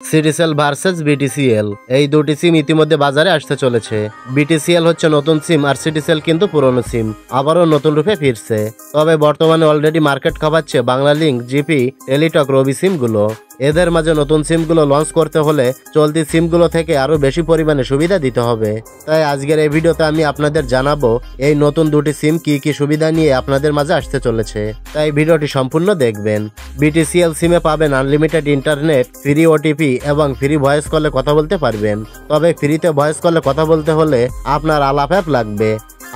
Citycell versus BTCL এই দুটি সিম ইতিমধ্যে বাজারে আসতে চলেছে। বিটিসিএল হচ্ছে নতুন সিম আর সিটিসেল কিন্তু পুরনো সিম আবারও নতুন রূপে ফিরছে। তবে বর্তমানে অলরেডি মার্কেট খাওয়াচ্ছে বাংলালিংক, জিপি, টেলিটক, রবি সিমগুলো। এদের মাঝে নতুন সিমগুলো লঞ্চ করতে হলে চলতি সিমগুলো থেকে আরো বেশি পরিমাণে সুবিধা দিতে হবে। তাই আজকের এই ভিডিওতে আমি আপনাদের জানাবো এই নতুন দুটি সিম কি কি সুবিধা নিয়ে আপনাদের মাঝে আসতে চলেছে। তাই ভিডিওটি সম্পূর্ণ দেখবেন। বিটিসিএল সিমে পাবেন আনলিমিটেড ইন্টারনেট, ফ্রি ওটিপি এবং ফ্রি ভয়েস কলে কথা বলতে পারবেন। তবে ফ্রিতে ভয়েস কলে কথা বলতে হলে আপনার আলাপ অ্যাপ লাগবে।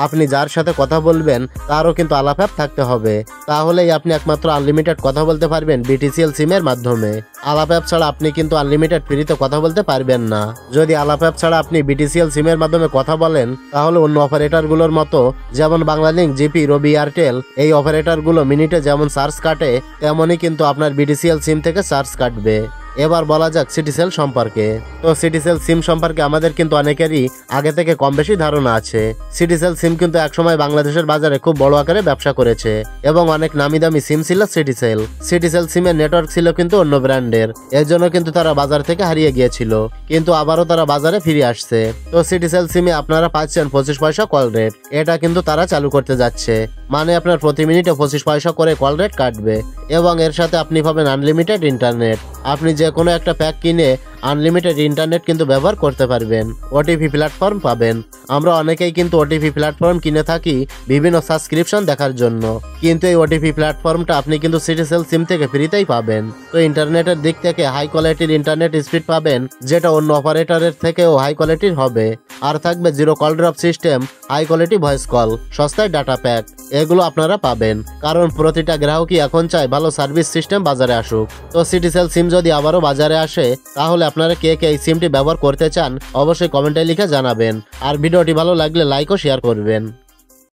আপনি যার সাথে কথা বলবেন তারও কিন্তু আলাপ অ্যাপ থাকতে হবে, তাহলেই আপনি একমাত্র আনলিমিটেড কথা বলতে পারবেন বিটিসিএল সিমের মাধ্যমে। আলাপ অ্যাপ ছাড়া আপনি কিন্তু আনলিমিটেড ফ্রিতে কথা বলতে পারবেন না। যদি আলাপ অ্যাপ ছাড়া আপনি বিটিসিএল সিমের মাধ্যমে কথা বলেন তাহলে অন্য অপারেটরগুলোর মতো যেমন বাংলালিংক, জিপি, রবি, এয়ারটেল এই অপারেটরগুলো মিনিটে যেমন চার্জ কাটে তেমনই কিন্তু আপনার বিটিসিএল সিম থেকে চার্জ কাটবে। এবার বলা যাক সিটিসেল সম্পর্কে। তো সিটিসেল সিম সম্পর্কে আমাদের কিন্তু অনেকেরই আগে থেকে কম বেশি ধারণা আছে। সিটিসেল সিম কিন্তু একসময় বাংলাদেশের বাজারে খুব বড় আকারে ব্যবসা করেছে এবং অনেক নামি দামি সিম ছিল সিটিসেল। সিটিসেল সিমের নেটওয়ার্ক ছিল কিন্তু অন্য ব্র্যান্ডের, এর জন্য কিন্তু তারা বাজার থেকে হারিয়ে গিয়েছিল, কিন্তু আবারও তারা বাজারে ফিরে আসছে। তো সিটিসেল সিমে আপনারা পাচ্ছেন 25 পয়সা কল রেট, এটা কিন্তু তারা চালু করতে যাচ্ছে। মানে আপনার প্রতি মিনিটে 25 পয়সা করে কল রেট কাটবে এবং এর সাথে আপনি পাবেন আনলিমিটেড ইন্টারনেট। আপনি যে কোনো একটা প্যাক কিনে আনলিমিটেড ইন্টারনেট কিন্তু ব্যবহার করতে পারবেন। ওটিপি প্ল্যাটফর্ম পাবেন। আমরা অনেকেই কিন্তু ওটিপি প্ল্যাটফর্ম কিনে থাকি বিভিন্ন সাবস্ক্রিপশন দেখার জন্য, কিন্তু এই ওটিপি প্ল্যাটফর্মটা আপনি কিন্তু সিটিসেল সিম থেকে ফ্রিতেই পাবেন। তো ইন্টারনেটের দিক থেকে হাই কোয়ালিটির ইন্টারনেট স্পিড পাবেন, যেটা অন্য অপারেটরের থেকেও হাই কোয়ালিটির হবে। আর থাকবে zero call drop system, high quality voice call, সস্তায় ডাটা প্যাক, এগুলো আপনারা পাবেন। কারণ প্রতিটা গ্রাহকই এখন চায় ভালো সার্ভিস সিস্টেম বাজারে আসুক। তো সিটিসেল সিম যদি আবারও বাজারে আসে তাহলে আপনারা কে কে এই সিমটি ব্যবহার করতে চান অবশ্যই কমেন্টে লিখে জানাবেন। আর ভিডিওটি ভালো লাগলে লাইক ও শেয়ার করবেন।